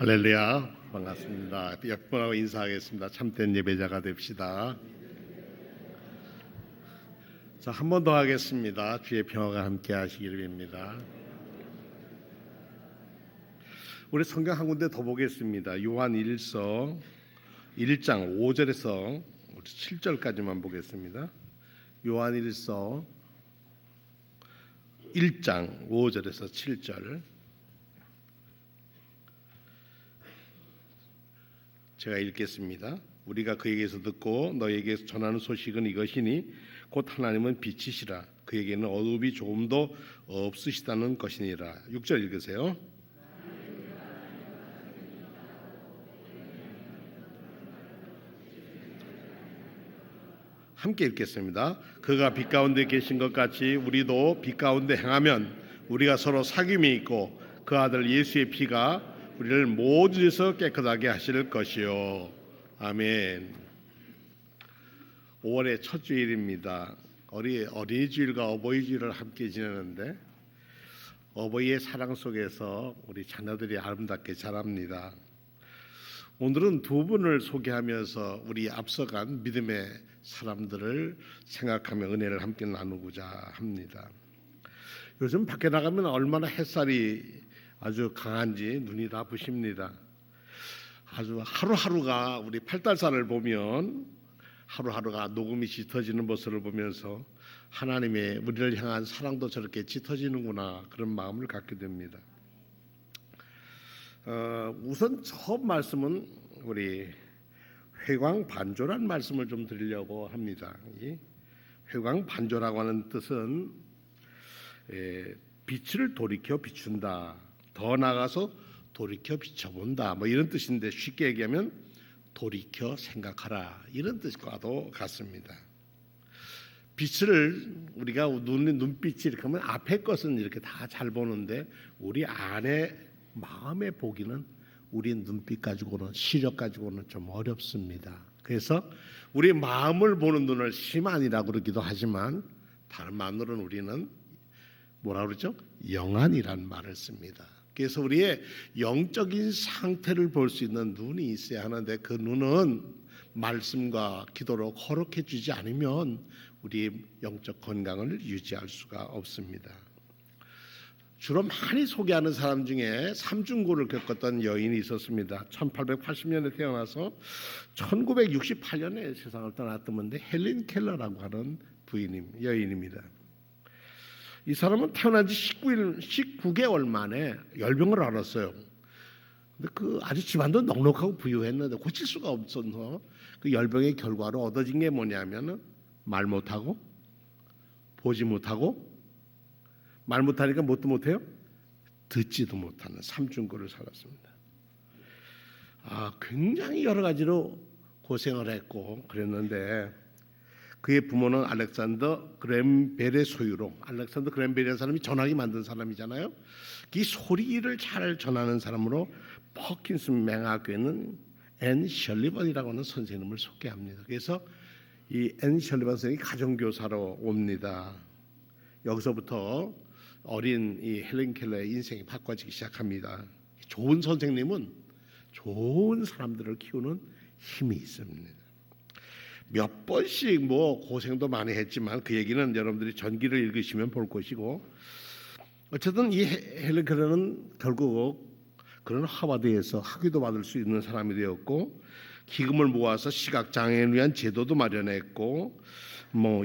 할렐루야, 반갑습니다. 옆분하고 인사하겠습니다. 참된 예배자가 됩시다. 자, 한 번 더 하겠습니다. 주의 평화가 함께 하시기를 빕니다. 우리 성경 한 군데 더 보겠습니다. 요한 1서 1장 5절에서 7절까지만 보겠습니다. 요한 1서 1장 5절에서 7절. 제가 읽겠습니다. 우리가 그에게서 듣고 너에게 전하는 소식은 이것이니 곧 하나님은 빛이시라. 그에게는 어둠이 조금도 없으시다는 것이니라. 6절 읽으세요. 함께 읽겠습니다. 그가 빛 가운데 계신 것 같이 우리도 빛 가운데 행하면 우리가 서로 사귐이 있고 그 아들 예수의 피가 우리를 모든 죄에서 깨끗하게 하실 것이요. 아멘. 5월의 첫 주일입니다. 어린이 주일과 어버이 주일을 함께 지내는데 어버이의 사랑 속에서 우리 자녀들이 아름답게 자랍니다. 오늘은 두 분을 소개하면서 우리 앞서간 믿음의 사람들을 생각하며 은혜를 함께 나누고자 합니다. 요즘 밖에 나가면 얼마나 햇살이 아주 강한지 눈이 다 부십니다. 아주 하루하루가 우리 팔달산을 보면 하루하루가 녹음이 짙어지는 모습을 보면서 하나님의 우리를 향한 사랑도 저렇게 짙어지는구나 그런 마음을 갖게 됩니다. 우선 처음 말씀은 우리 회광반조란 말씀을 좀 드리려고 합니다. 이 회광반조라고 하는 뜻은 빛을 돌이켜 비춘다, 더 나아가서 돌이켜 비춰본다, 뭐 이런 뜻인데 쉽게 얘기하면 돌이켜 생각하라 이런 뜻과도 같습니다. 빛을 우리가 눈빛이 이렇게 하면 앞에 것은 이렇게 다 잘 보는데 우리 안에 마음에 보기는 우리 눈빛 가지고는 시력 가지고는 좀 어렵습니다. 그래서 우리 마음을 보는 눈을 심안이라고 그러기도 하지만 다른 말로는 우리는 뭐라 그러죠? 영안이란 말을 씁니다. 그래서 우리의 영적인 상태를 볼 수 있는 눈이 있어야 하는데 그 눈은 말씀과 기도로 거룩해 주지 않으면 우리의 영적 건강을 유지할 수가 없습니다. 주로 많이 소개하는 사람 중에 삼중고를 겪었던 여인이 있었습니다. 1880년에 태어나서 1968년에 세상을 떠났던데 헬린 켈러라고 하는 여인입니다. 이 사람은 태어난 지 19개월 만에 열병을 앓았어요. 근데 아주 집안도 넉넉하고 부유했는데 고칠 수가 없어서 그 열병의 결과로 얻어진 게 뭐냐면은 말 못하고 보지 못하고 말 못하니까 뭣도 못해요? 듣지도 못하는 삼중고를 살았습니다. 굉장히 여러 가지로 고생을 했고 그랬는데 그의 부모는 알렉산더 그램벨의 소유로, 알렉산더 그램벨이라는 사람이 전화기 만든 사람이잖아요. 이 소리를 잘 전하는 사람으로 퍼킨스 맹학교에는 앤 셜리번이라고 하는 선생님을 소개합니다. 그래서 이 앤 셜리번 선생님이 가정교사로 옵니다. 여기서부터 어린 이 헬렌 켈러의 인생이 바꿔지기 시작합니다. 좋은 선생님은 좋은 사람들을 키우는 힘이 있습니다. 몇 번씩 고생도 많이 했지만 그 얘기는 여러분들이 전기를 읽으시면 볼 것이고, 어쨌든 이 헬렌 켈러는 결국 그런 하버드에서 학위도 받을 수 있는 사람이 되었고 기금을 모아서 시각장애인을 위한 제도도 마련했고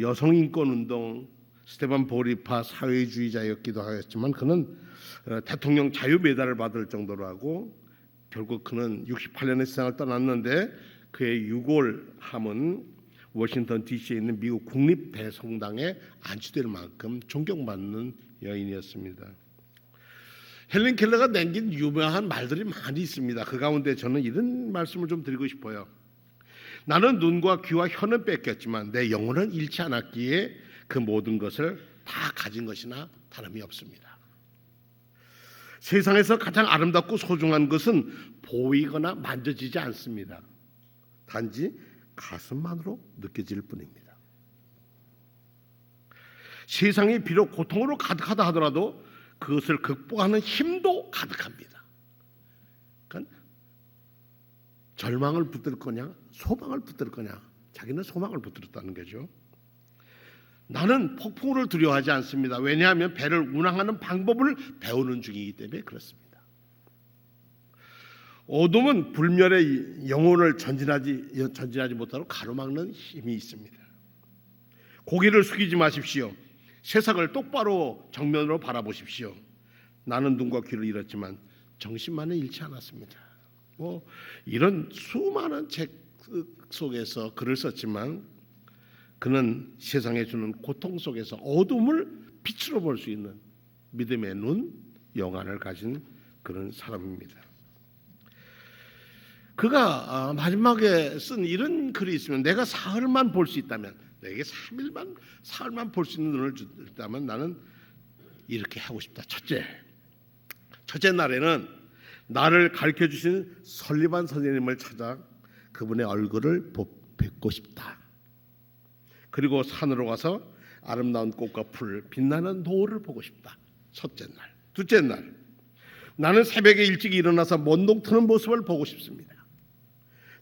여성인권운동 스테반 보리파 사회주의자였기도 하였지만 그는 대통령 자유 메달을 받을 정도로 하고 결국 그는 68년에 세상을 떠났는데 그의 유골함은 워싱턴 DC에 있는 미국 국립대성당에 안치될 만큼 존경받는 여인이었습니다. 헬렌 켈러가 남긴 유명한 말들이 많이 있습니다. 그 가운데 저는 이런 말씀을 좀 드리고 싶어요. 나는 눈과 귀와 혀는 뺏겼지만 내 영혼은 잃지 않았기에 그 모든 것을 다 가진 것이나 다름이 없습니다. 세상에서 가장 아름답고 소중한 것은 보이거나 만져지지 않습니다. 단지 가슴만으로 느껴질 뿐입니다. 세상이 비록 고통으로 가득하다 하더라도 그것을 극복하는 힘도 가득합니다. 그러니까 절망을 붙들 거냐, 소망을 붙들 거냐. 자기는 소망을 붙들었다는 거죠. 나는 폭풍우를 두려워하지 않습니다. 왜냐하면 배를 운항하는 방법을 배우는 중이기 때문에 그렇습니다. 어둠은 불멸의 영혼을 전진하지 못하도록 가로막는 힘이 있습니다. 고개를 숙이지 마십시오. 세상을 똑바로 정면으로 바라보십시오. 나는 눈과 귀를 잃었지만 정신만은 잃지 않았습니다. 이런 수많은 책 속에서 글을 썼지만 그는 세상에 주는 고통 속에서 어둠을 빛으로 볼 수 있는 믿음의 눈, 영안을 가진 그런 사람입니다. 그가 마지막에 쓴 이런 글이 있으면 내가 사흘만 볼 수 있다면, 내게 사흘만 볼 수 있는 눈을 준다면 나는 이렇게 하고 싶다. 첫째 날에는 나를 가르쳐 주신 설리반 선생님을 찾아 그분의 얼굴을 뵙고 싶다. 그리고 산으로 가서 아름다운 꽃과 풀, 빛나는 노을을 보고 싶다. 첫째 날. 둘째 날, 나는 새벽에 일찍 일어나서 먼동 트는 모습을 보고 싶습니다.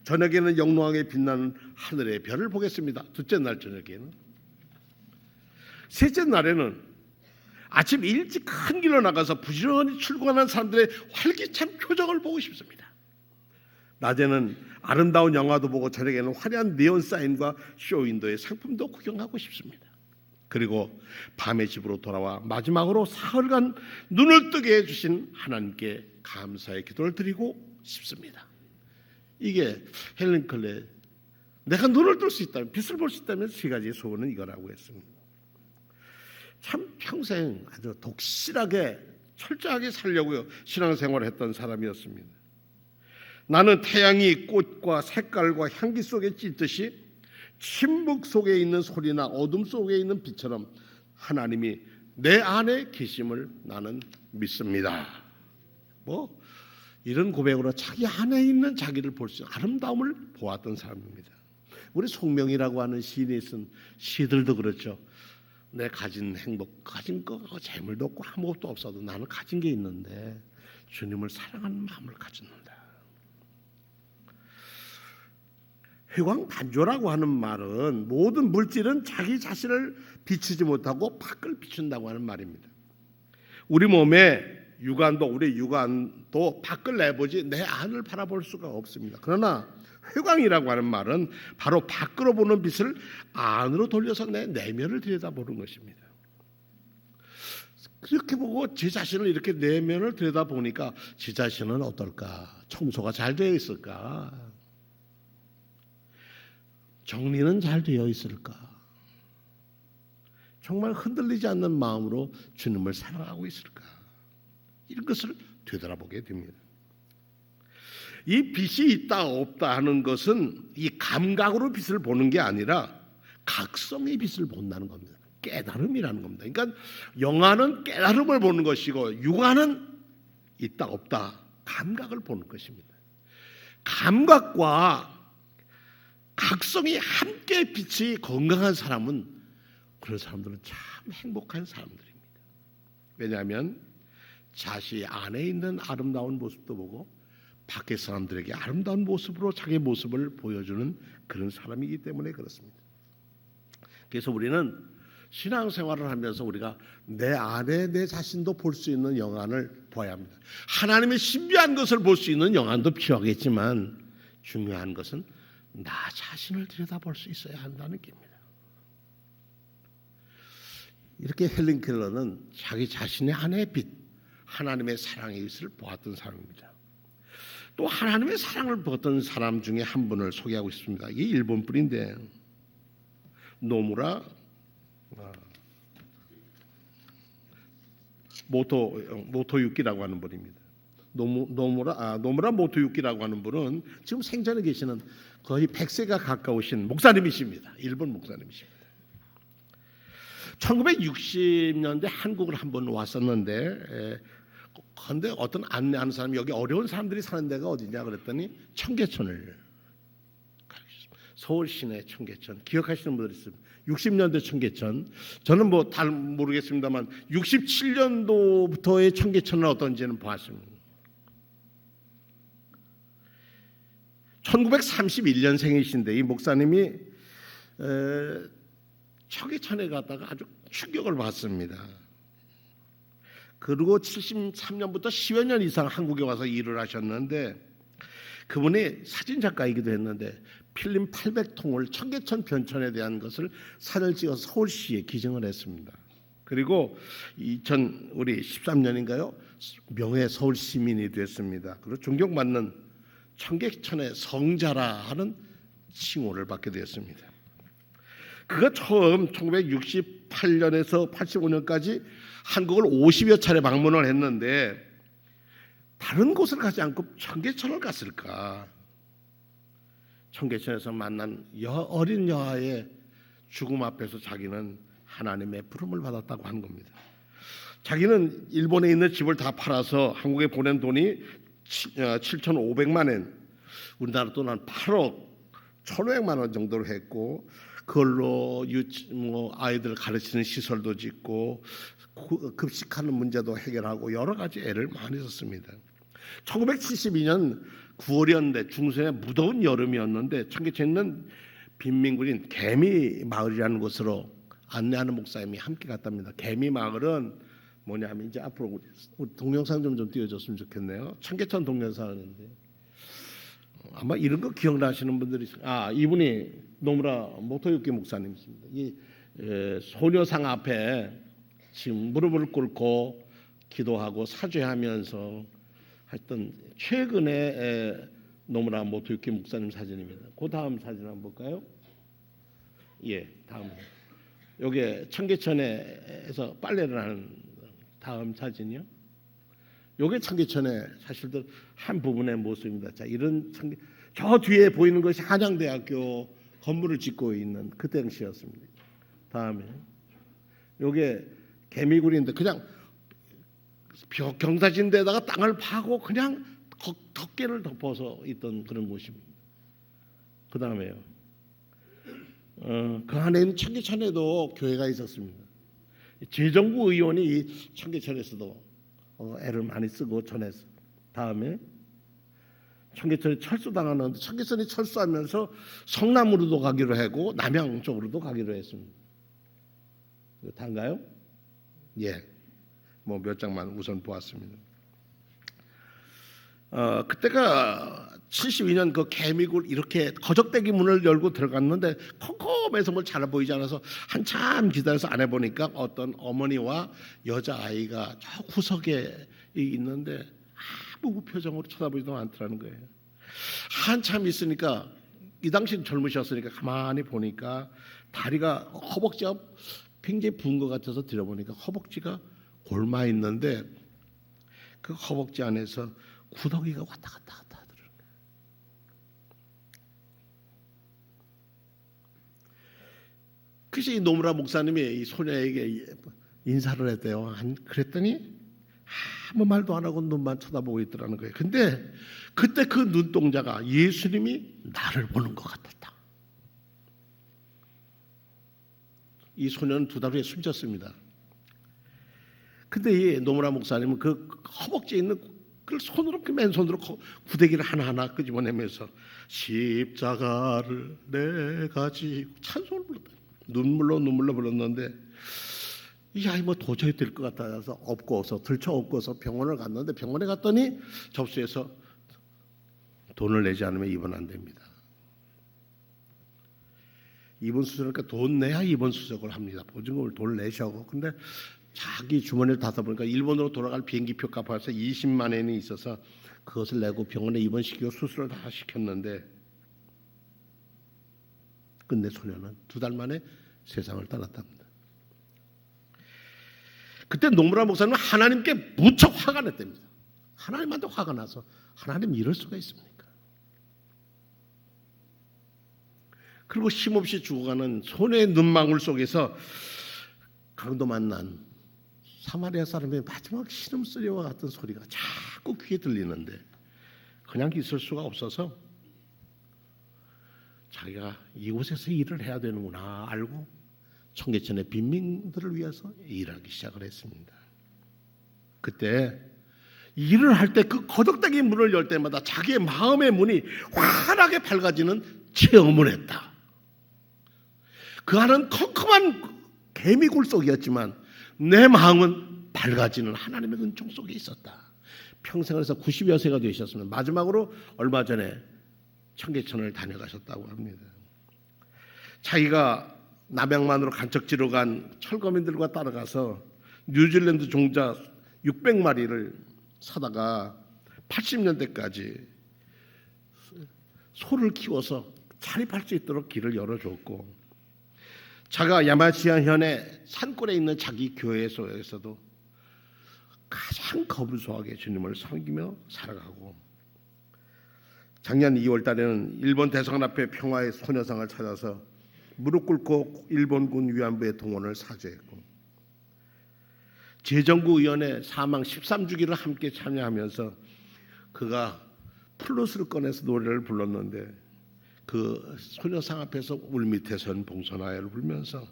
저녁에는 영롱하게 빛나는 하늘의 별을 보겠습니다. 둘째 날 저녁에는. 셋째 날에는 아침 일찍 큰 길로 나가서 부지런히 출근하는 사람들의 활기찬 표정을 보고 싶습니다. 낮에는 아름다운 영화도 보고 저녁에는 화려한 네온 사인과 쇼윈도의 상품도 구경하고 싶습니다. 그리고 밤에 집으로 돌아와 마지막으로 사흘간 눈을 뜨게 해주신 하나님께 감사의 기도를 드리고 싶습니다. 이게 헬렌 켈러, 내가 눈을 뜰 수 있다면, 빛을 볼 수 있다면 세 가지의 소원은 이거라고 했습니다. 참 평생 아주 독실하게 철저하게 살려고 신앙생활을 했던 사람이었습니다. 나는 태양이 꽃과 색깔과 향기 속에 찢듯이 침묵 속에 있는 소리나 어둠 속에 있는 빛처럼 하나님이 내 안에 계심을 나는 믿습니다. 이런 고백으로 자기 안에 있는 자기를 볼 수 있는 아름다움을 보았던 사람입니다. 우리 송명이라고 하는 시인이 쓴 시들도 그렇죠. 내 가진 행복, 가진 거 재물도 없고 아무것도 없어도 나는 가진 게 있는데 주님을 사랑하는 마음을 가졌는다. 회광단조라고 하는 말은 모든 물질은 자기 자신을 비추지 못하고 밖을 비춘다고 하는 말입니다. 우리 몸의 우리 육안도 밖을 내보지 내 안을 바라볼 수가 없습니다. 그러나 회광이라고 하는 말은 바로 밖으로 보는 빛을 안으로 돌려서 내 내면을 들여다보는 것입니다. 그렇게 보고 제 자신을 이렇게 내면을 들여다보니까 제 자신은 어떨까? 청소가 잘 되어 있을까? 정리는 잘 되어 있을까? 정말 흔들리지 않는 마음으로 주님을 사랑하고 있을까? 이런 것을 되돌아보게 됩니다. 이 빛이 있다 없다 하는 것은 이 감각으로 빛을 보는 게 아니라 각성의 빛을 본다는 겁니다. 깨달음이라는 겁니다. 그러니까 영안은 깨달음을 보는 것이고 육안은 있다 없다 감각을 보는 것입니다. 감각과 각성이 함께 빛이 건강한 사람은 그런 사람들은 참 행복한 사람들입니다. 왜냐하면 자신 안에 있는 아름다운 모습도 보고 밖의 사람들에게 아름다운 모습으로 자기 모습을 보여주는 그런 사람이기 때문에 그렇습니다. 그래서 우리는 신앙생활을 하면서 우리가 내 안에 내 자신도 볼 수 있는 영안을 보아야 합니다. 하나님의 신비한 것을 볼 수 있는 영안도 필요하겠지만 중요한 것은 나 자신을 들여다볼 수 있어야 한다는 겁니다. 이렇게 헬렌 켈러는 자기 자신의 안의 빛, 하나님의 사랑의 빛을 보았던 사람입니다. 또 하나님의 사랑을 보았던 사람 중에 한 분을 소개하고 싶습니다. 이게 일본 분인데 노무라 모토유키라고 하는 분입니다. 노무라 모토유키라고 하는 분은 지금 생전에 계시는 거의 100세가 가까우신 목사님이십니다. 일본 목사님이십니다. 1960년대 한국을 한번 왔었는데 그런데 어떤 안내하는 사람이 여기 어려운 사람들이 사는 데가 어디냐 그랬더니 청계천을 가르쳤습니다. 서울 시내 청계천 기억하시는 분들 있습니다. 60년대 청계천 저는 뭐 잘 모르겠습니다만 67년도부터의 청계천은 어떤지는 봤습니다. 1931년생이신데 이 목사님이 청계천에 갔다가 아주 충격을 받습니다. 그리고 73년부터 10여 년 이상 한국에 와서 일을 하셨는데 그분이 사진작가이기도 했는데 필름 800통을 청계천 변천에 대한 것을 사진을 찍어서 서울시에 기증을 했습니다. 그리고 2013년인가요? 명예 서울 시민이 됐습니다. 그리고 존경받는 청계천의 성자라 하는 칭호를 받게 되었습니다. 그가 처음 1968년에서 85년까지 한국을 50여 차례 방문을 했는데 다른 곳을 가지 않고 청계천을 갔을까? 청계천에서 만난 어린 여아의 죽음 앞에서 자기는 하나님의 부름을 받았다고 하는 겁니다. 자기는 일본에 있는 집을 다 팔아서 한국에 보낸 돈이 7,500만 엔, 우리나라 돈 한 8억 1,500만 원 정도로 했고 그걸로 아이들 가르치는 시설도 짓고 급식하는 문제도 해결하고 여러 가지 애를 많이 썼습니다. 1972년 9월이었는데 중순에 무더운 여름이었는데 청계천에 있는 빈민군인 개미 마을이라는 곳으로 안내하는 목사님이 함께 갔답니다. 개미 마을은 뭐냐면 이제 앞으로 우리 동영상 좀 띄워줬으면 좋겠네요. 청계천 동영상인데 아마 이런 거 기억나시는 분들이 이분이 노무라 모토유키 목사님이십니다. 이 소녀상 앞에 지금 무릎을 꿇고 기도하고 사죄하면서 했던 최근에 노무라 모토유키 목사님 사진입니다. 그 다음 사진 한번 볼까요? 예, 다음. 요게 청계천에서 빨래를 하는 다음 사진이요. 요게 청계천의 사실들 한 부분의 모습입니다. 자, 이런 저 뒤에 보이는 것이 한양대학교 건물을 짓고 있는 그 당시였습니다. 다음에 요게 개미굴인데 그냥 경사진데다가 땅을 파고 그냥 덮개를 덮어서 있던 그런 곳입니다. 그 다음에요. 그 안에 있는 청계천에도 교회가 있었습니다. 재정부 의원이 이 청계천에서도 애를 많이 쓰고 전했어. 다음에 청계천이 철수당하는데 청계천이 철수하면서 성남으로도 가기로 하고 남양 쪽으로도 가기로 했습니다. 이거 다인가요? 예. 뭐 몇 장만 우선 보았습니다. 그때가 72년 그 개미굴 이렇게 거적대기 문을 열고 들어갔는데 컴컴해서 뭘 잘 보이지 않아서 한참 기다려서 안에 보니까 어떤 어머니와 여자아이가 저 구석에 있는데 아무 표정으로 쳐다보지도 않더라는 거예요. 한참 있으니까 이 당시는 젊으셨으니까 가만히 보니까 다리가 허벅지가 굉장히 부은 것 같아서 들여보니까 허벅지가 골마 있는데 그 허벅지 안에서 구더기가 왔다 갔다 하더라고요. 그래서 이 노무라 목사님이 이 소녀에게 인사를 했대요. 그랬더니 아무 말도 안 하고 눈만 쳐다보고 있더라는 거예요. 근데 그때 그 눈동자가 예수님이 나를 보는 것 같았다. 이 소녀는 2달 후에 숨졌습니다. 근데 이 노무라 목사님은 그 허벅지에 있는 그걸 손으로 맨손으로 구데기를 하나하나 끄집어내면서 십자가를 내가 지고 찬송을 불렀다. 눈물로 불렀는데 이 아이 뭐 도저히 될 것 같아서 업고서 들쳐업고서 병원을 갔는데 병원에 갔더니 접수해서 돈을 내지 않으면 입원 안 됩니다. 입원 수술하니까 돈 내야 입원 수속을 합니다. 보증금을 돈을 내셔고 근데 자기 주머니를 닫아 보니까 일본으로 돌아갈 비행기표 값에서 20만 엔이 있어서 그것을 내고 병원에 입원시키고 수술을 다 시켰는데 끝내 소녀는 2달 만에 세상을 떠났답니다. 그때 노무라 목사님은 하나님께 무척 화가 났답니다. 하나님한테 화가 나서 하나님 이럴 수가 있습니까? 그리고 힘없이 죽어가는 소녀의 눈망울 속에서 강도 만난 사마리아 사람의 마지막 신음소리와 같은 소리가 자꾸 귀에 들리는데 그냥 있을 수가 없어서 자기가 이곳에서 일을 해야 되는구나 알고 청계천의 빈민들을 위해서 일하기 시작을 했습니다. 그때 일을 할 때 그 거덕대기 문을 열 때마다 자기의 마음의 문이 환하게 밝아지는 체험을 했다. 그 안은 컴컴한 개미굴 속이었지만 내 마음은 밝아지는 하나님의 은총 속에 있었다. 평생을 해서 90여 세가 되셨으면 마지막으로 얼마 전에 청계천을 다녀가셨다고 합니다. 자기가 남양만으로 간척지로 간 철거민들과 따라가서 뉴질랜드 종자 600마리를 사다가 80년대까지 소를 키워서 자립할 수 있도록 길을 열어줬고, 자가 야마시아현의 산골에 있는 자기 교회에서도 가장 거부소하게 주님을 섬기며 살아가고, 작년 2월 달에는 일본 대사관 앞에 평화의 소녀상을 찾아서 무릎 꿇고 일본군 위안부의 동원을 사죄했고, 재정구위원회 사망 13주기를 함께 참여하면서 그가 플룻을 꺼내서 노래를 불렀는데 그 소녀상 앞에서 울밑에선 봉선화를 불면서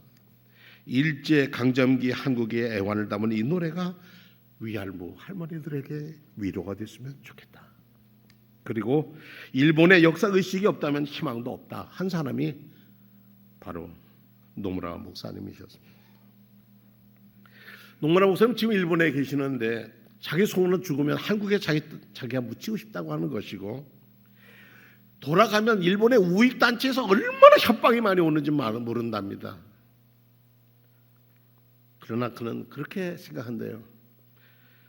일제 강점기 한국의 애환을 담은 이 노래가 위안부 할머니들에게 위로가 됐으면 좋겠다. 그리고 일본의 역사의식이 없다면 희망도 없다 한 사람이 바로 노무라 목사님이셨습니다. 노무라 목사님 지금 일본에 계시는데 자기 소원은 죽으면 한국에 자기가 묻히고 싶다고 하는 것이고, 돌아가면 일본의 우익단체에서 얼마나 협박이 많이 오는지 모른답니다. 그러나 그는 그렇게 생각한대요.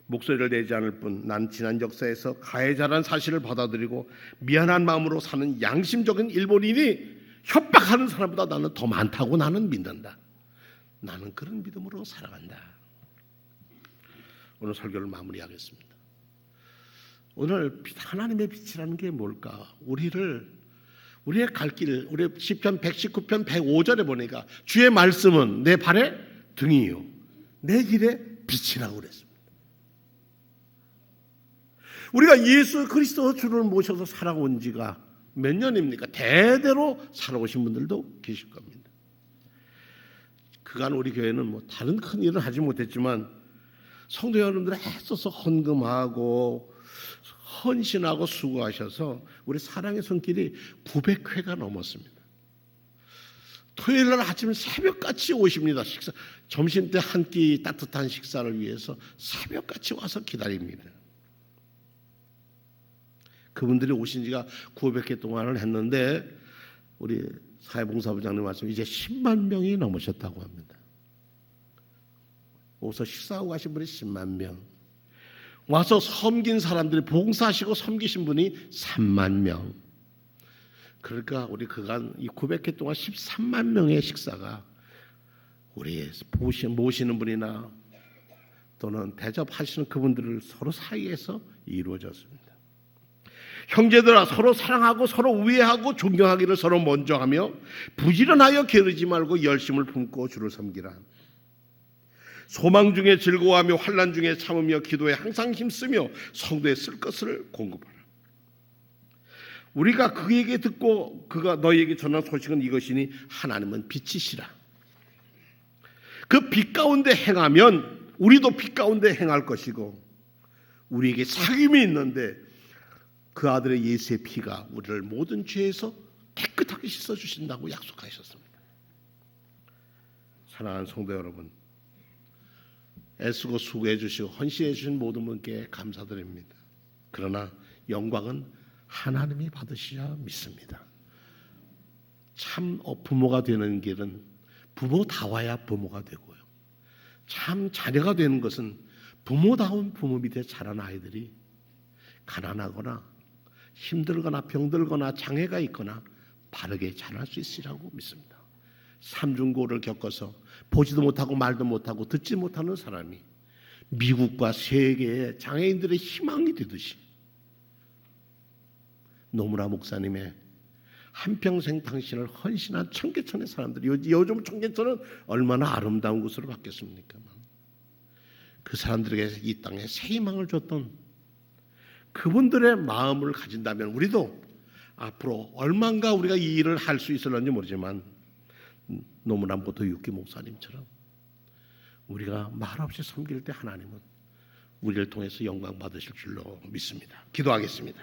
목소리를 내지 않을 뿐 난 지난 역사에서 가해자란 사실을 받아들이고 미안한 마음으로 사는 양심적인 일본인이 협박하는 사람보다 나는 더 많다고 나는 믿는다. 나는 그런 믿음으로 살아간다. 오늘 설교를 마무리하겠습니다. 오늘 하나님의 빛이라는 게 뭘까? 우리의 갈 길, 우리 시편 119편 105절에 보니까 주의 말씀은 내 발의 등이요 내 길의 빛이라고 그랬습니다. 우리가 예수 그리스도 주를 모셔서 살아온 지가 몇 년입니까? 대대로 살아오신 분들도 계실 겁니다. 그간 우리 교회는 뭐 다른 큰 일은 하지 못했지만 성도 여러분들 애써서 헌금하고 헌신하고 수고하셔서 우리 사랑의 손길이 900회가 넘었습니다. 토요일날 아침 새벽같이 오십니다. 점심때 한 끼 따뜻한 식사를 위해서 새벽같이 와서 기다립니다. 그분들이 오신 지가 900회 동안을 했는데 우리 사회봉사부장님 말씀 이제 10만 명이 넘으셨다고 합니다. 오서 식사하고 가신 분이 10만 명, 와서 섬긴 사람들이 봉사하시고 섬기신 분이 3만 명. 그러니까 우리 그간 이 900회 동안 13만 명의 식사가 우리 모시는 분이나 또는 대접하시는 그분들을 서로 사이에서 이루어졌습니다. 형제들아 서로 사랑하고 서로 우애하고 존경하기를 서로 먼저 하며 부지런하여 게으르지 말고 열심을 품고 주를 섬기라. 소망 중에 즐거워하며 환난 중에 참으며 기도에 항상 힘쓰며 성도에 쓸 것을 공급하라. 우리가 그에게 듣고 그가 너희에게 전한 소식은 이것이니 하나님은 빛이시라. 그 빛 가운데 행하면 우리도 빛 가운데 행할 것이고, 우리에게 사귐이 있는데 그 아들의 예수의 피가 우리를 모든 죄에서 깨끗하게 씻어주신다고 약속하셨습니다. 사랑하는 성도 여러분, 애쓰고 수고해 주시고 헌신해 주신 모든 분께 감사드립니다. 그러나 영광은 하나님이 받으셔야 믿습니다. 참 부모가 되는 길은 부모다워야 부모가 되고요, 참 자녀가 되는 것은 부모다운 부모 밑에 자란 아이들이 가난하거나 힘들거나 병들거나 장애가 있거나 바르게 자랄 수 있으리라고 믿습니다. 삼중고를 겪어서 보지도 못하고 말도 못하고 듣지 못하는 사람이 미국과 세계의 장애인들의 희망이 되듯이 노무라 목사님의 한평생 당신을 헌신한 청계천의 사람들이, 요즘 청계천은 얼마나 아름다운 곳으로 바뀌었습니까? 그 사람들에게 이 땅에 새 희망을 줬던 그분들의 마음을 가진다면 우리도 앞으로 얼마인가 우리가 이 일을 할 수 있을런지 모르지만 노무람부터 육기 목사님처럼 우리가 말없이 섬길 때 하나님은 우리를 통해서 영광 받으실 줄로 믿습니다. 기도하겠습니다.